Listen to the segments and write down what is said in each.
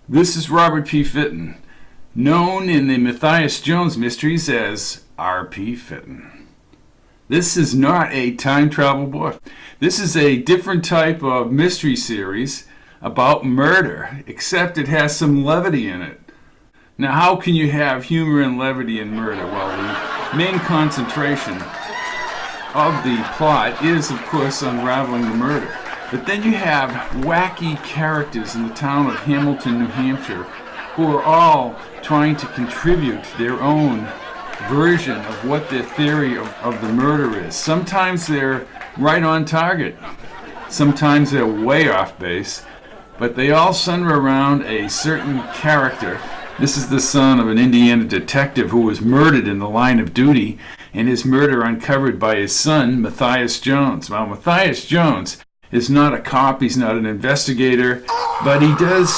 This is Robert P. Fitton, known in the Matthias Jones mysteries as R.P. Fitton. This is not a time travel book. This is a different type of mystery series about murder, except it has some levity in it. Now, how can you have humor and levity in murder? Well, the main concentration of the plot is, of course, unraveling the murder. But then you have wacky characters in the town of Hamilton, New Hampshire, who are all trying to contribute their own version of what their theory of the murder is. Sometimes they're right on target. Sometimes they're way off base. But they all center around a certain character. This is the son of an Indiana detective who was murdered in the line of duty, and his murder uncovered by his son, Matthias Jones. Now, Matthias Jones is not a cop, he's not an investigator, but he does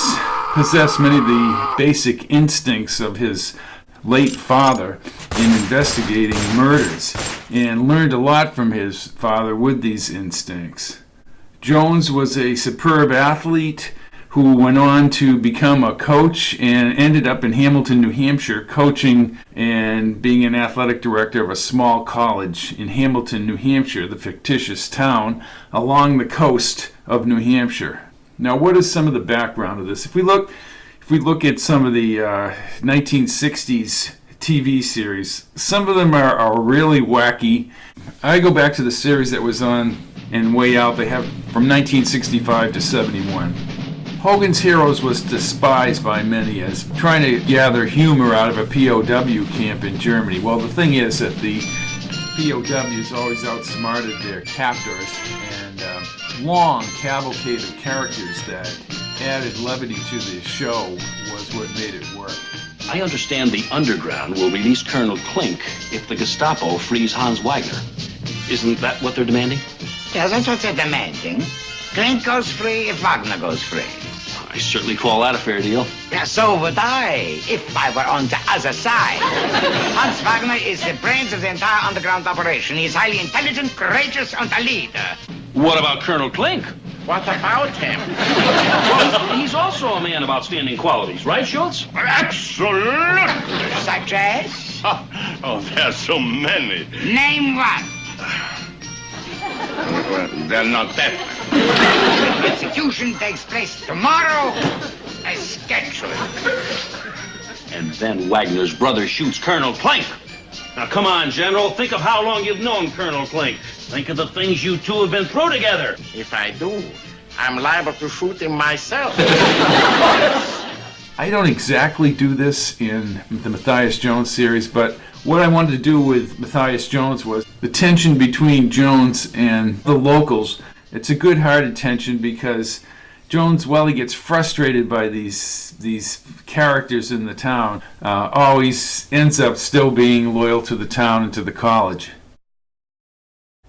possess many of the basic instincts of his late father in investigating murders, and learned a lot from his father with these instincts. Jones was a superb athlete who went on to become a coach and ended up in Hamilton, New Hampshire, coaching and being an athletic director of a small college in Hamilton, New Hampshire, the fictitious town along the coast of New Hampshire. Now, what is some of the background of this? If we look at some of the 1960s TV series, some of them are really wacky. I go back to the series that was on and way out. They have from 1965 to 71. Hogan's Heroes was despised by many as trying to gather humor out of a POW camp in Germany. Well, the thing is that the POWs always outsmarted their captors, and long cavalcade of characters that added levity to the show was what made it work. I understand the Underground will release Colonel Klink if the Gestapo frees Hans Wagner. Isn't that what they're demanding? Yeah, that's what they're demanding. Klink goes free if Wagner goes free. I certainly call that a fair deal. Yeah, so would I, if I were on the other side. Hans Wagner is the brains of the entire underground operation. He is highly intelligent, courageous, and a leader. What about Colonel Klink? What about him? Well, he's also a man of outstanding qualities, right, Schultz? Absolutely. Such as? Oh, there's so many. Name one. Well, they're not that. Execution takes place tomorrow as scheduled. And then Wagner's brother shoots Colonel Klink. Now, come on, General. Think of how long you've known Colonel Klink. Think of the things you two have been through together. If I do, I'm liable to shoot him myself. I don't exactly do this in the Matthias Jones series, but what I wanted to do with Matthias Jones was the tension between Jones and the locals. It's a good-hearted tension because Jones, while he gets frustrated by these characters in the town, always ends up still being loyal to the town and to the college.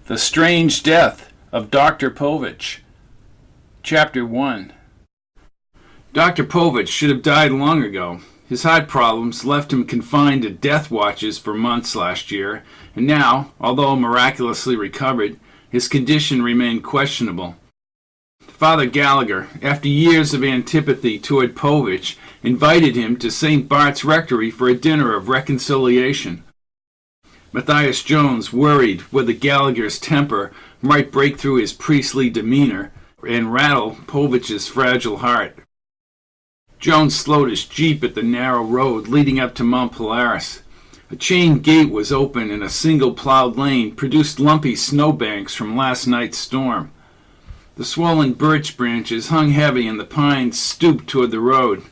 The Strange Death of Dr. Povich. Chapter 1. Dr. Povich should have died long ago. His heart problems left him confined to death watches for months last year, and now, although miraculously recovered, his condition remained questionable. Father Gallagher, after years of antipathy toward Povich, invited him to St. Bart's Rectory for a dinner of reconciliation. Matthias Jones worried whether Gallagher's temper might break through his priestly demeanor and rattle Povich's fragile heart. Jones slowed his jeep at the narrow road leading up to Mount Polaris. A chain gate was open and a single plowed lane produced lumpy snowbanks from last night's storm. The swollen birch branches hung heavy and the pines stooped toward the road.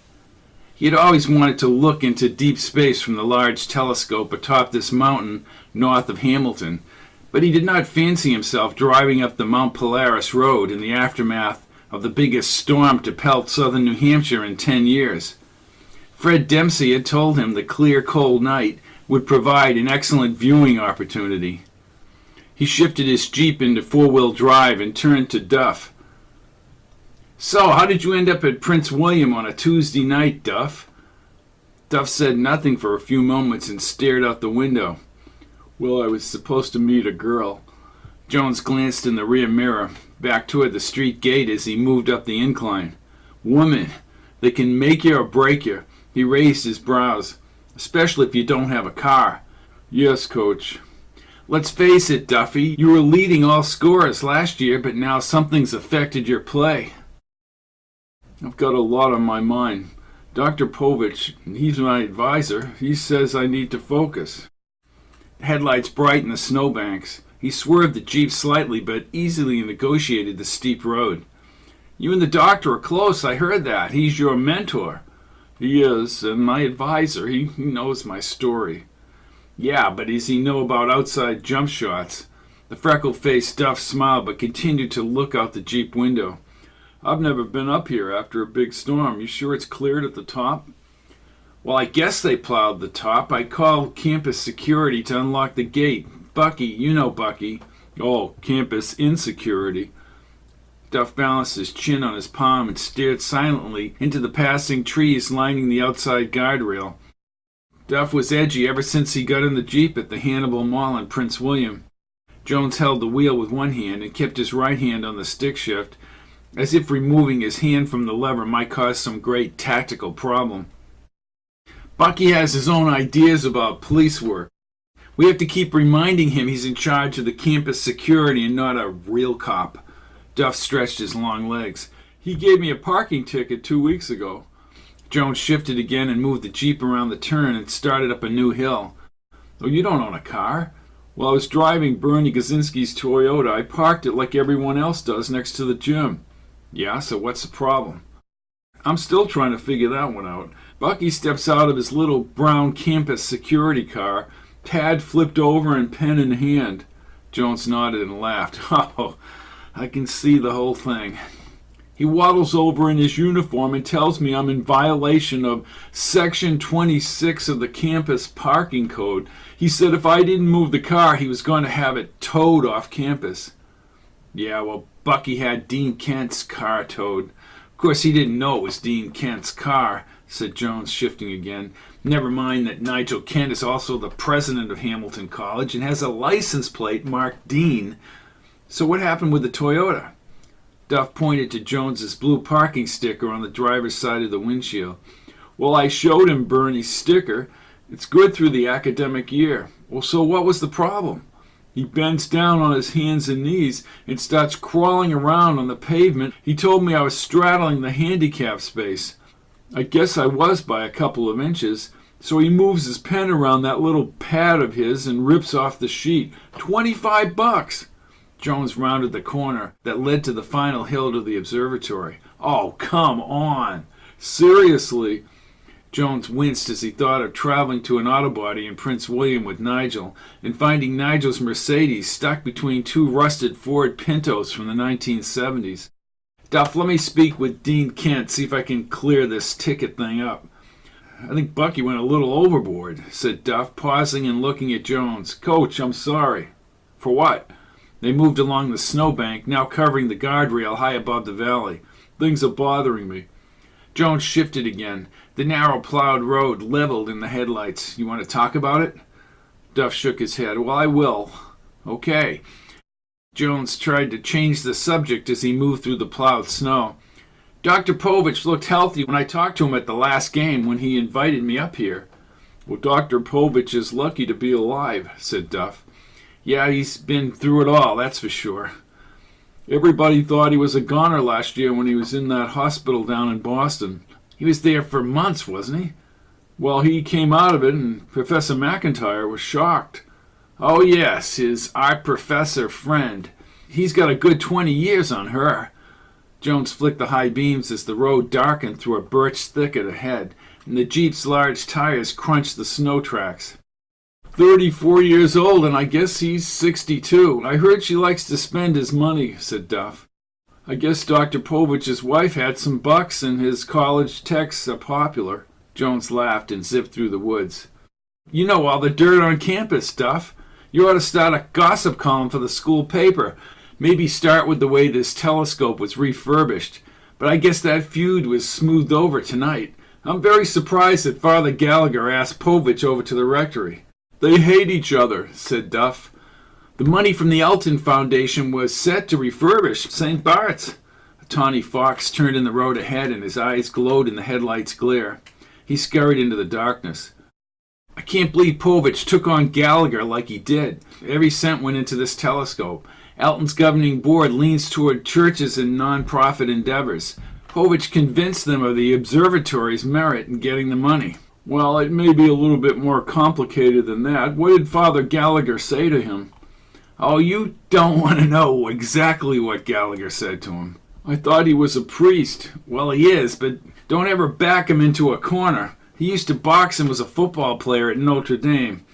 He had always wanted to look into deep space from the large telescope atop this mountain north of Hamilton, but he did not fancy himself driving up the Mount Polaris road in the aftermath of the biggest storm to pelt southern New Hampshire in 10 years. Fred Dempsey had told him the clear, cold night would provide an excellent viewing opportunity. He shifted his Jeep into four-wheel drive and turned to Duff. "So, how did you end up at Prince William on a Tuesday night, Duff?" Duff said nothing for a few moments and stared out the window. "Well, I was supposed to meet a girl." Jones glanced in the rear mirror, back toward the street gate as he moved up the incline. "Woman, They can make you or break you. He raised his brows. Especially if you don't have a car. Yes, Coach. Let's face it, Duffy. You were leading all scorers last year, but now something's affected your play. I've got a lot on my mind. Dr. Povich, he's my advisor. He says I need to focus. The headlights brightened the snowbanks. He swerved the Jeep slightly, but easily negotiated the steep road. You and the doctor are close, I heard that. He's your mentor. He is, and my advisor. He knows my story. Yeah, but does he know about outside jump shots? The freckle-faced Duff smiled, but continued to look out the Jeep window. I've never been up here after a big storm. You sure it's cleared at the top? Well, I guess they plowed the top. I called campus security to unlock the gate. Bucky, you know Bucky. Oh, campus insecurity. Duff balanced his chin on his palm and stared silently into the passing trees lining the outside guardrail. Duff was edgy ever since he got in the Jeep at the Hannibal Mall in Prince William. Jones held the wheel with one hand and kept his right hand on the stick shift, as if removing his hand from the lever might cause some great tactical problem. Bucky has his own ideas about police work. We have to keep reminding him he's in charge of the campus security and not a real cop. Duff stretched his long legs. He gave me a parking ticket 2 weeks ago. Jones shifted again and moved the Jeep around the turn and started up a new hill. Oh, you don't own a car? While I was driving Bernie Gazinski's Toyota, I parked it like everyone else does next to the gym. Yeah, so what's the problem? I'm still trying to figure that one out. Bucky steps out of his little brown campus security car, pad flipped over and pen in hand. Jones nodded and laughed. Oh, I can see the whole thing. He waddles over in his uniform and tells me I'm in violation of Section 26 of the campus parking code. He said if I didn't move the car, he was going to have it towed off campus. Yeah, well, Bucky had Dean Kent's car towed. Of course, he didn't know it was Dean Kent's car, said Jones, shifting again. Never mind that Nigel Kent is also the president of Hamilton College and has a license plate marked Dean. So what happened with the Toyota? Duff pointed to Jones's blue parking sticker on the driver's side of the windshield. Well, I showed him Bernie's sticker. It's good through the academic year. Well, so what was the problem? He bends down on his hands and knees and starts crawling around on the pavement. He told me I was straddling the handicap space. I guess I was by a couple of inches. So he moves his pen around that little pad of his and rips off the sheet. $25! Jones rounded the corner that led to the final hill to the observatory. Oh, come on. Seriously. Jones winced as he thought of traveling to an auto body in Prince William with Nigel and finding Nigel's Mercedes stuck between two rusted Ford Pintos from the 1970s. Duff, let me speak with Dean Kent, see if I can clear this ticket thing up. I think Bucky went a little overboard, said Duff, pausing and looking at Jones. Coach, I'm sorry. For what? They moved along the snowbank, now covering the guardrail high above the valley. Things are bothering me. Jones shifted again. The narrow plowed road leveled in the headlights. You want to talk about it? Duff shook his head. Well, I will. Okay. Jones tried to change the subject as he moved through the plowed snow. Dr. Povich looked healthy when I talked to him at the last game when he invited me up here. Well, Dr. Povich is lucky to be alive, said Duff. Yeah, he's been through it all, that's for sure. Everybody thought he was a goner last year when he was in that hospital down in Boston. He was there for months, wasn't he? Well, he came out of it, and Professor McIntyre was shocked. Oh, yes, his art professor friend. He's got a good 20 years on her. Jones flicked the high beams as the road darkened through a birch thicket ahead, and the Jeep's large tires crunched the snow tracks. 34 years old, and I guess he's 62. I heard she likes to spend his money, said Duff. I guess Dr. Povich's wife had some bucks, and his college texts are popular. Jones laughed and zipped through the woods. You know all the dirt on campus, Duff. You ought to start a gossip column for the school paper. Maybe start with the way this telescope was refurbished. But I guess that feud was smoothed over tonight. I'm very surprised that Father Gallagher asked Povich over to the rectory. They hate each other, said Duff. The money from the Elton Foundation was set to refurbish St. Bart's. Tawny Fox turned in the road ahead and his eyes glowed in the headlight's glare. He scurried into the darkness. I can't believe Povich took on Gallagher like he did. Every cent went into this telescope. Alton's governing board leans toward churches and non-profit endeavors. Povich convinced them of the observatory's merit in getting the money. Well, it may be a little bit more complicated than that. What did Father Gallagher say to him? Oh, you don't want to know exactly what Gallagher said to him. I thought he was a priest. Well, he is, but don't ever back him into a corner. He used to box and was a football player at Notre Dame.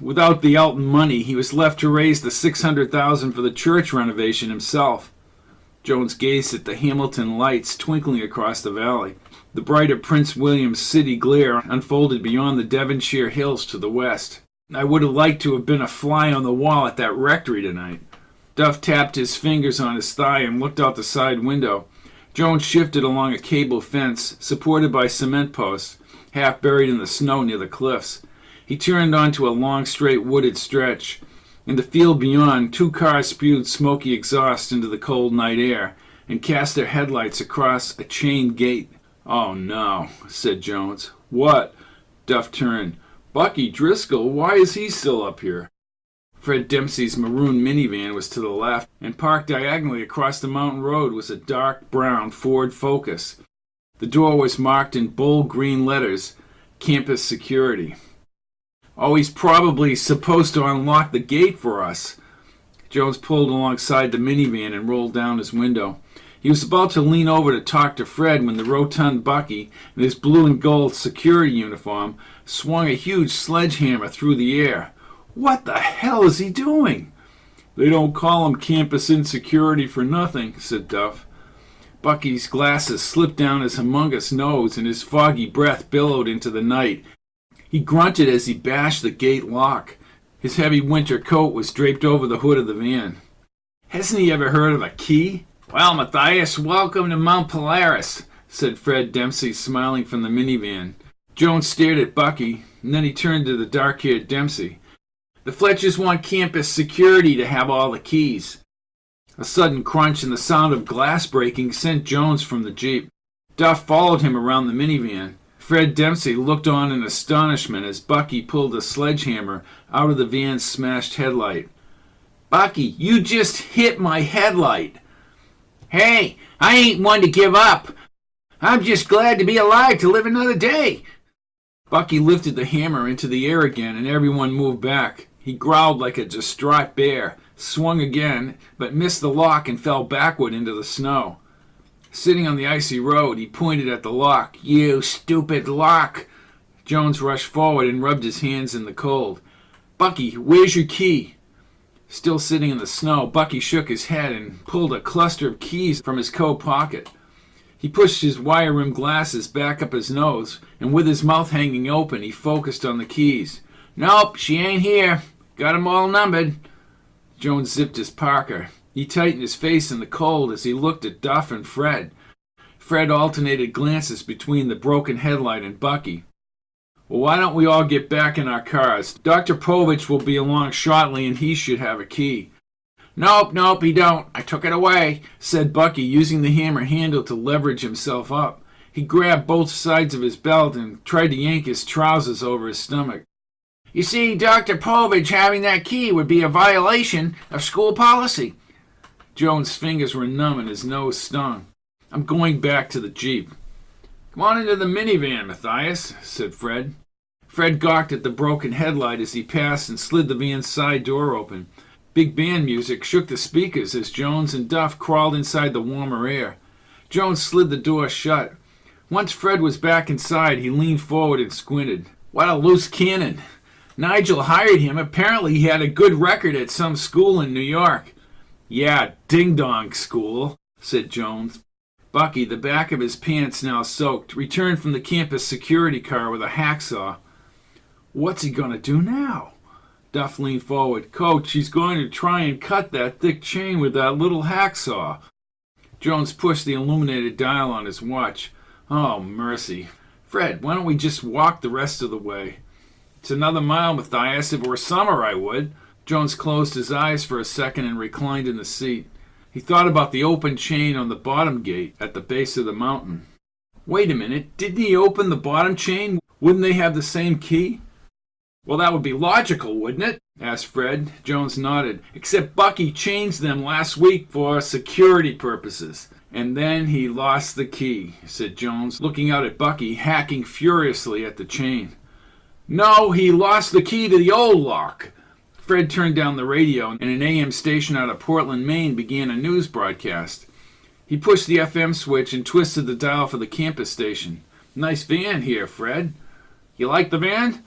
Without the Alton money, he was left to raise the $600,000 for the church renovation himself. Jones gazed at the Hamilton lights twinkling across the valley. The brighter Prince William City glare unfolded beyond the Devonshire hills to the west. I would have liked to have been a fly on the wall at that rectory tonight. Duff tapped his fingers on his thigh and looked out the side window. Jones shifted along a cable fence, supported by cement posts, half buried in the snow near the cliffs. He turned onto a long, straight wooded stretch. In the field beyond, 2 cars spewed smoky exhaust into the cold night air and cast their headlights across a chain gate. Oh, no, said Jones. What? Duff turned. Bucky Driscoll, why is he still up here? Fred Dempsey's maroon minivan was to the left, and parked diagonally across the mountain road was a dark brown Ford Focus. The door was marked in bold green letters, Campus Security. Oh, he's probably supposed to unlock the gate for us. Jones pulled alongside the minivan and rolled down his window. He was about to lean over to talk to Fred when the rotund Bucky, in his blue and gold security uniform, swung a huge sledgehammer through the air. What the hell is he doing? They don't call him Campus Insecurity for nothing, said Duff. Bucky's glasses slipped down his humongous nose and his foggy breath billowed into the night. He grunted as he bashed the gate lock. His heavy winter coat was draped over the hood of the van. Hasn't he ever heard of a key? Well, Matthias, welcome to Mount Polaris, said Fred Dempsey, smiling from the minivan. Jones stared at Bucky, and then he turned to the dark-haired Dempsey. The Fletchers want Campus Security to have all the keys. A sudden crunch and the sound of glass breaking sent Jones from the Jeep. Duff followed him around the minivan. Fred Dempsey looked on in astonishment as Bucky pulled a sledgehammer out of the van's smashed headlight. Bucky, you just hit my headlight. Hey, I ain't one to give up. I'm just glad to be alive to live another day. Bucky lifted the hammer into the air again, and everyone moved back. He growled like a distraught bear, swung again, but missed the lock and fell backward into the snow. Sitting on the icy road, he pointed at the lock. You stupid lock! Jones rushed forward and rubbed his hands in the cold. Bucky, where's your key? Still sitting in the snow, Bucky shook his head and pulled a cluster of keys from his coat pocket. He pushed his wire-rimmed glasses back up his nose, and with his mouth hanging open, he focused on the keys. Nope, she ain't here. Got 'em all numbered. Jones zipped his parka. He tightened his face in the cold as he looked at Duff and Fred. Fred alternated glances between the broken headlight and Bucky. Well, why don't we all get back in our cars? Dr. Povich will be along shortly, and he should have a key. Nope, he don't. I took it away, said Bucky, using the hammer handle to leverage himself up. He grabbed both sides of his belt and tried to yank his trousers over his stomach. You see, Dr. Povich having that key would be a violation of school policy. Jones' fingers were numb and his nose stung. I'm going back to the Jeep. Come on into the minivan, Matthias, said Fred. Fred gawked at the broken headlight as he passed and slid the van's side door open. Big band music shook the speakers as Jones and Duff crawled inside the warmer air. Jones slid the door shut. Once Fred was back inside, he leaned forward and squinted. What a loose cannon. Nigel hired him. Apparently he had a good record at some school in New York. Yeah, ding-dong school, said Jones. Bucky, the back of his pants now soaked, returned from the campus security car with a hacksaw. What's he going to do now? Duff leaned forward. Coach, he's going to try and cut that thick chain with that little hacksaw. Jones pushed the illuminated dial on his watch. Oh, mercy. Fred, why don't we just walk the rest of the way? It's another mile, Matthias. If it were summer, I would. Jones closed his eyes for a second and reclined in the seat. He thought about the open chain on the bottom gate at the base of the mountain. Wait a minute, didn't he open the bottom chain? Wouldn't they have the same key? Well, that would be logical, wouldn't it? Asked Fred. Jones nodded. Except Bucky changed them last week for security purposes. And then he lost the key, said Jones, looking out at Bucky, hacking furiously at the chain. No, he lost the key to the old lock. Fred turned down the radio, and an AM station out of Portland, Maine began a news broadcast. He pushed the FM switch and twisted the dial for the campus station. Nice van here, Fred. You like the van?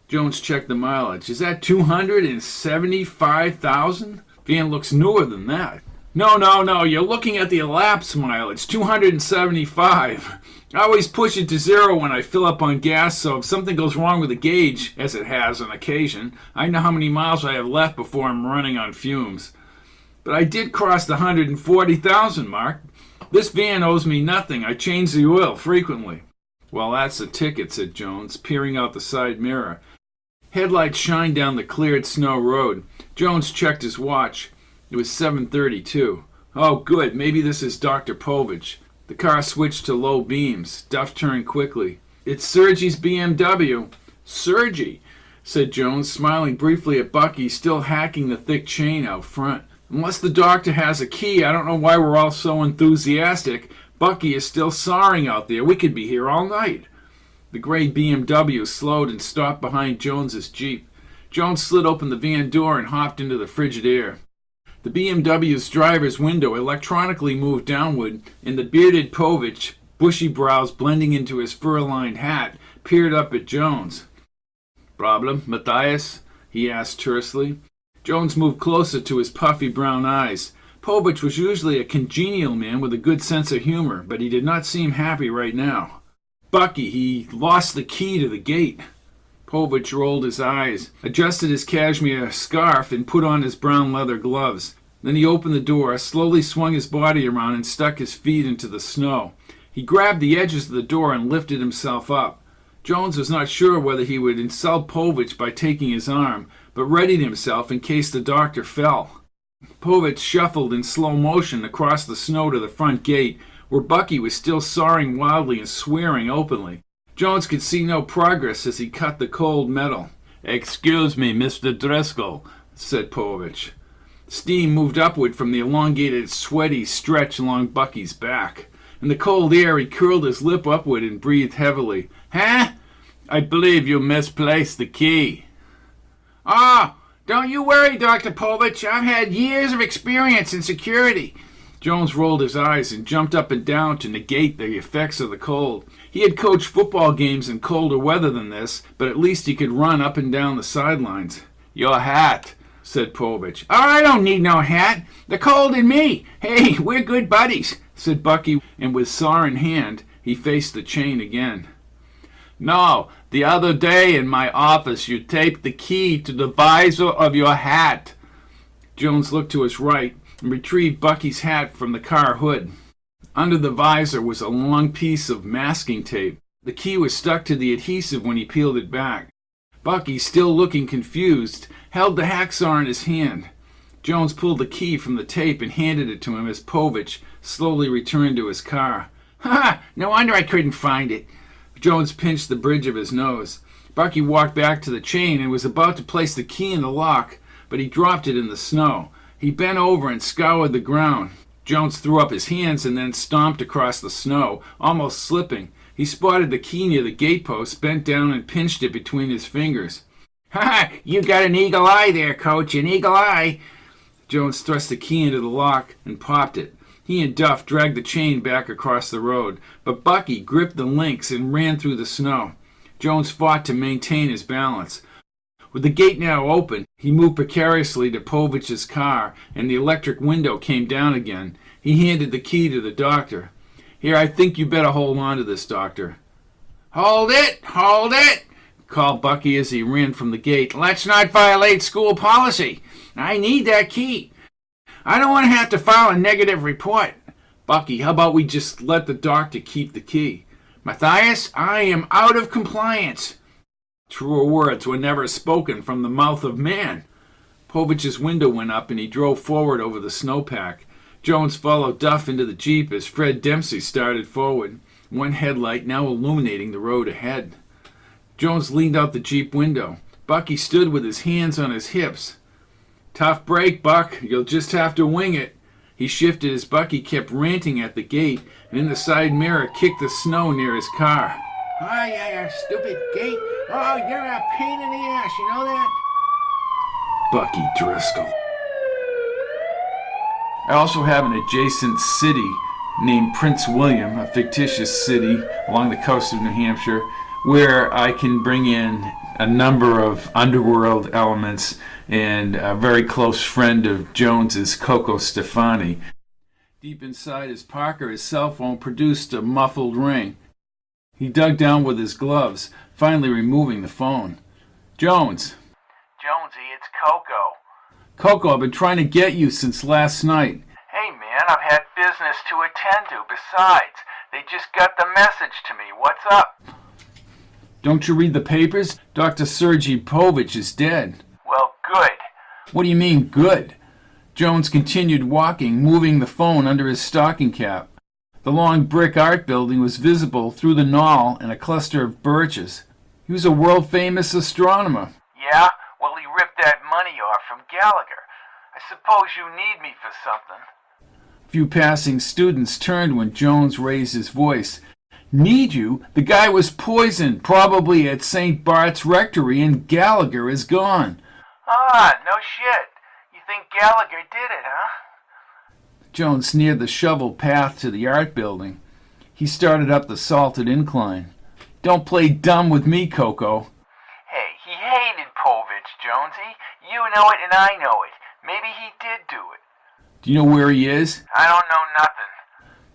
Jones checked the mileage. Is that 275,000? Van looks newer than that. No, you're looking at the elapsed mileage, 275. I always push it to 0 when I fill up on gas, so if something goes wrong with the gauge, as it has on occasion, I know how many miles I have left before I'm running on fumes. But I did cross the 140,000 mark. This van owes me nothing. I change the oil frequently. Well, that's the ticket, said Jones, peering out the side mirror. Headlights shined down the cleared snow road. Jones checked his watch. It was 7:32. Oh, good. Maybe this is Dr. Povich. The car switched to low beams. Duff turned quickly. It's Sergey's BMW. Sergey, said Jones, smiling briefly at Bucky, still hacking the thick chain out front. Unless the doctor has a key, I don't know why we're all so enthusiastic. Bucky is still sawing out there. We could be here all night. The gray BMW slowed and stopped behind Jones's Jeep. Jones slid open the van door and hopped into the frigid air. The BMW's driver's window electronically moved downward, and the bearded Povich, bushy brows blending into his fur-lined hat, peered up at Jones. Problem, Matthias? He asked tersely. Jones moved closer to his puffy brown eyes. Povich was usually a congenial man with a good sense of humor, but he did not seem happy right now. Bucky, he lost the key to the gate. Povich rolled his eyes, adjusted his cashmere scarf, and put on his brown leather gloves. Then he opened the door, slowly swung his body around, and stuck his feet into the snow. He grabbed the edges of the door and lifted himself up. Jones was not sure whether he would insult Povich by taking his arm, but readied himself in case the doctor fell. Povich shuffled in slow motion across the snow to the front gate, where Bucky was still sawing wildly and swearing openly. Jones could see no progress as he cut the cold metal. Excuse me, Mr. Driscoll, said Povich. Steam moved upward from the elongated, sweaty stretch along Bucky's back. In the cold air, he curled his lip upward and breathed heavily. Huh? I believe you misplaced the key. Ah, don't you worry, Dr. Povich. I've had years of experience in security. Jones rolled his eyes and jumped up and down to negate the effects of the cold. He had coached football games in colder weather than this, but at least he could run up and down the sidelines. Your hat, said Povich. Oh, I don't need no hat. The cold and me. Hey, we're good buddies, said Bucky, and with saw in hand, he faced the chain again. No, the other day in my office you taped the key to the visor of your hat. Jones looked to his right and retrieved Bucky's hat from the car hood. Under the visor was a long piece of masking tape. The key was stuck to the adhesive when he peeled it back. Bucky, still looking confused, held the hacksaw in his hand. Jones pulled the key from the tape and handed it to him as Povich slowly returned to his car. Ha! No wonder I couldn't find it. Jones pinched the bridge of his nose. Bucky walked back to the chain and was about to place the key in the lock, but he dropped it in the snow. He bent over and scoured the ground. Jones threw up his hands and then stomped across the snow, almost slipping. He spotted the key near the gatepost, bent down and pinched it between his fingers. Ha! You got an eagle eye there, Coach, an eagle eye. Jones thrust the key into the lock and popped it. He and Duff dragged the chain back across the road, but Bucky gripped the links and ran through the snow. Jones fought to maintain his balance. With the gate now open, he moved precariously to Povich's car, and the electric window came down again. He handed the key to the doctor. Here, I think you better hold on to this, Doctor. Hold it! Hold it! Called Bucky as he ran from the gate. Let's not violate school policy. I need that key. I don't want to have to file a negative report. Bucky, how about we just let the doctor keep the key? Matthias, I am out of compliance. Truer words were never spoken from the mouth of man. Povich's window went up and he drove forward over the snowpack. Jones followed Duff into the Jeep as Fred Dempsey started forward, one headlight now illuminating the road ahead. Jones leaned out the Jeep window. Bucky stood with his hands on his hips. "Tough break, Buck. You'll just have to wing it." He shifted as Bucky kept ranting at the gate, and in the side mirror kicked the snow near his car. "Oh, yeah, you stupid gate. Oh, you're a pain in the ass, you know that?" Bucky Driscoll. I also have an adjacent city named Prince William, a fictitious city along the coast of New Hampshire, where I can bring in a number of underworld elements, and a very close friend of Jones's, Cocoa Stefani. Deep inside his pocket, his cell phone produced a muffled ring. He dug down with his gloves, finally removing the phone. "Jones." "Jonesy, it's Cocoa." "Cocoa, I've been trying to get you since last night." "Hey, man, I've had business to attend to. Besides, they just got the message to me. What's up?" "Don't you read the papers? Dr. Sergei Povich is dead." "Well, good." "What do you mean, good?" Jones continued walking, moving the phone under his stocking cap. The long brick art building was visible through the knoll and a cluster of birches. He was a world-famous astronomer. "Yeah? Well, he ripped that money off from Gallagher. I suppose you need me for something." A few passing students turned when Jones raised his voice. "Need you? The guy was poisoned, probably at St. Bart's Rectory, and Gallagher is gone." "Ah, no shit. You think Gallagher did it, huh?" Jones neared the shovel path to the art building. He started up the salted incline. "Don't play dumb with me, Coco." "Hey, he hated Povich, Jonesy. You know it and I know it. Maybe he did do it." "Do you know where he is?" "I don't know nothing."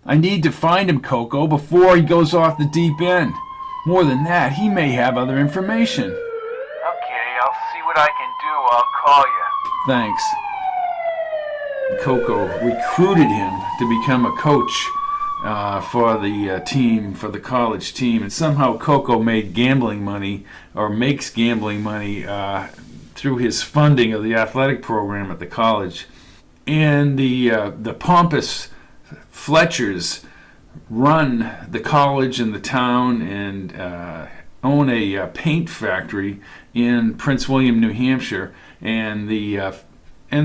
"I need to find him, Coco, before he goes off the deep end. More than that, he may have other information." "Okay, I'll see what I can do. I'll call you." "Thanks." Coco recruited him to become a coach for the team, for the college team, and somehow Coco made gambling money, or makes gambling money, through his funding of the athletic program at the college. And the pompous Fletchers run the college and the town and own a paint factory in Prince William, New Hampshire, and the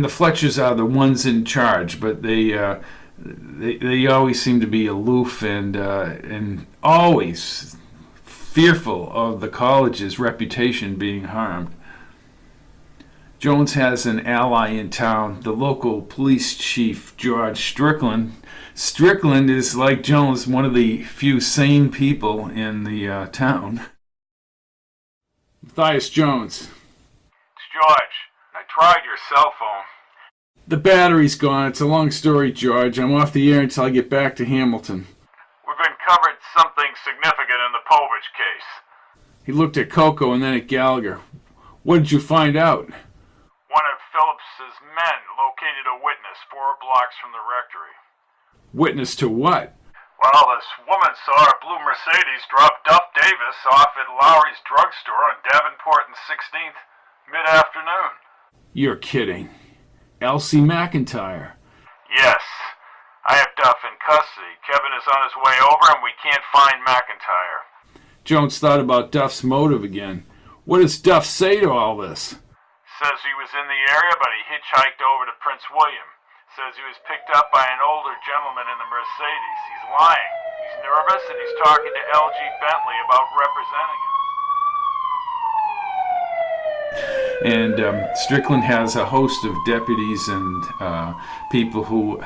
Fletchers are the ones in charge, but they always seem to be aloof and always fearful of the college's reputation being harmed. Jones has an ally in town, the local police chief, George Strickland. Strickland is, like Jones, one of the few sane people in the town. Matthias Jones. "It's George. I tried your cell phone." "The battery's gone. It's a long story, George. I'm off the air until I get back to Hamilton." "We've uncovered something significant in the Povich case." He looked at Coco and then at Gallagher. "What did you find out?" "One of Phillips's men located a witness 4 blocks from the rectory." "Witness to what?" "Well, this woman saw a blue Mercedes drop Duff Davis off at Lowry's drugstore on Davenport and 16th mid-afternoon." "You're kidding. Elsie McIntyre." "Yes. I have Duff in custody. Kevin is on his way over and we can't find McIntyre." Jones thought about Duff's motive again. What does Duff say to all this? "Says he was in the area, but he hitchhiked over to Prince William. Says he was picked up by an older gentleman in the Mercedes. He's lying. He's nervous and he's talking to L.G. Bentley about representing him." And Strickland has a host of deputies and people who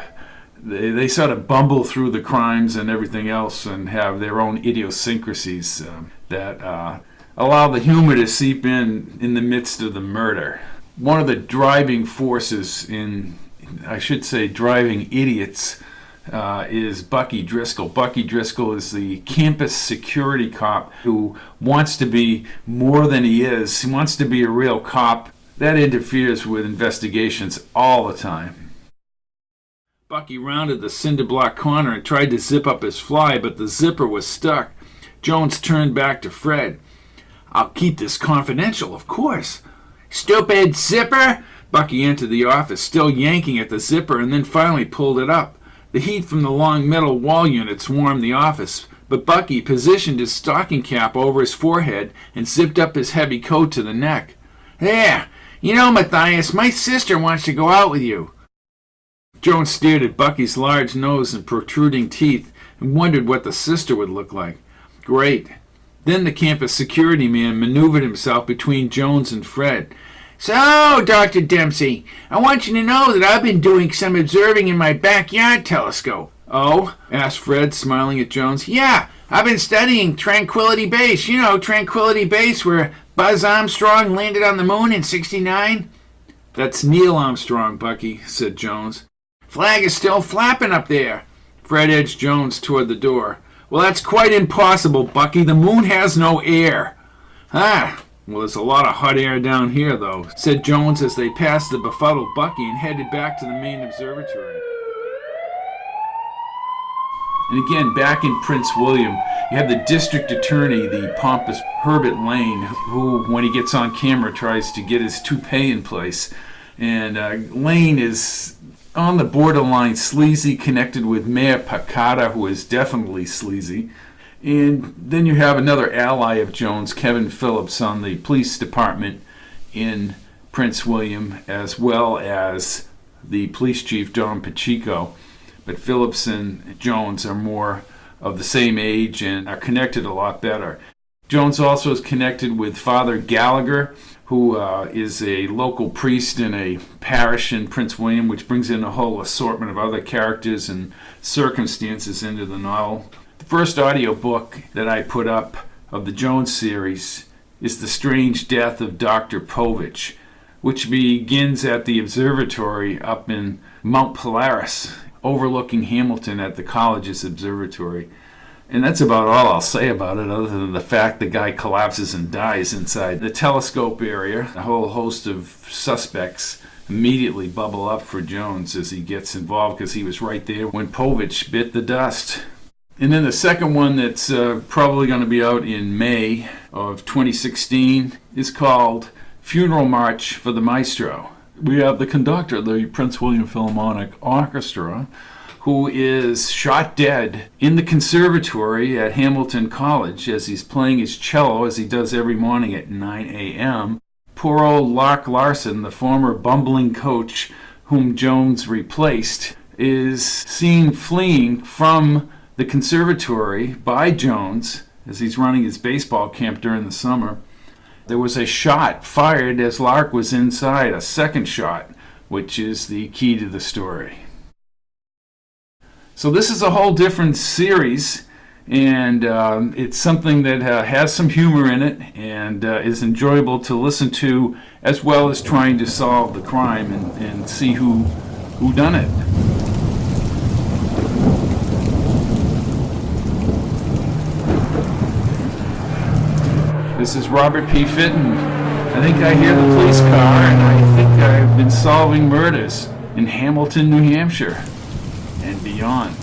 they sort of bumble through the crimes and everything else and have their own idiosyncrasies that allow the humor to seep in the midst of the murder. One of the driving forces driving idiots, is Bucky Driscoll. Bucky Driscoll is the campus security cop who wants to be more than he is. He wants to be a real cop. That interferes with investigations all the time. Bucky rounded the cinder block corner and tried to zip up his fly, but the zipper was stuck. Jones turned back to Fred. "I'll keep this confidential, of course." "Stupid zipper! Bucky entered the office, still yanking at the zipper, and then finally pulled it up. The heat from the long metal wall units warmed the office, but Bucky positioned his stocking cap over his forehead and zipped up his heavy coat to the neck. "There! You know, Matthias, my sister wants to go out with you." Jones stared at Bucky's large nose and protruding teeth and wondered what the sister would look like. Great. Then the campus security man maneuvered himself between Jones and Fred. "So, Dr. Dempsey, I want you to know that I've been doing some observing in my backyard telescope." "Oh?" asked Fred, smiling at Jones. "Yeah, I've been studying Tranquility Base. You know, Tranquility Base, where Buzz Armstrong landed on the moon in '69. "That's Neil Armstrong, Bucky," said Jones. "Flag is still flapping up there." Fred edged Jones toward the door. "Well, that's quite impossible, Bucky. The moon has no air." "Ah, well, there's a lot of hot air down here, though," said Jones as they passed the befuddled Bucky and headed back to the main observatory. And again, back in Prince William, you have the district attorney, the pompous Herbert Lane, who, when he gets on camera, tries to get his toupee in place. And Lane is on the borderline sleazy, connected with Mayor Pacata, who is definitely sleazy. And then you have another ally of Jones, Kevin Phillips, on the police department in Prince William, as well as the police chief, Don Pacheco. But Phillips and Jones are more of the same age and are connected a lot better. Jones also is connected with Father Gallagher, who is a local priest in a parish in Prince William, which brings in a whole assortment of other characters and circumstances into the novel. The first audio book that I put up of the Jones series is The Strange Death of Dr. Povich, which begins at the observatory up in Mount Polaris, overlooking Hamilton at the college's observatory. And that's about all I'll say about it, other than the fact the guy collapses and dies inside the telescope area. A whole host of suspects immediately bubble up for Jones as he gets involved, because he was right there when Povich bit the dust. And then the second one that's probably going to be out in May of 2016 is called Funeral March for the Maestro. We have the conductor of the Prince William Philharmonic Orchestra, who is shot dead in the conservatory at Hamilton College as he's playing his cello, as he does every morning at 9 a.m. Poor old Lark Larson, the former bumbling coach whom Jones replaced, is seen fleeing from the conservatory by Jones as he's running his baseball camp during the summer. There was a shot fired as Lark was inside, a second shot, which is the key to the story. So this is a whole different series, and it's something that has some humor in it and is enjoyable to listen to, as well as trying to solve the crime and see who done it. This is Robert P. Fitton. I think I hear the police car, and I think I've been solving murders in Hamilton, New Hampshire, and beyond.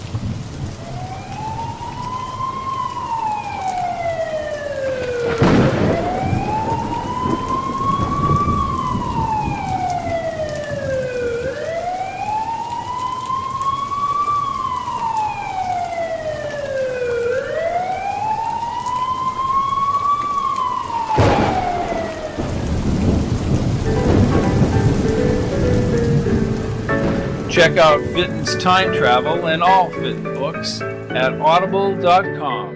Check out Fitton's Time Travel and all Fitton books at audible.com.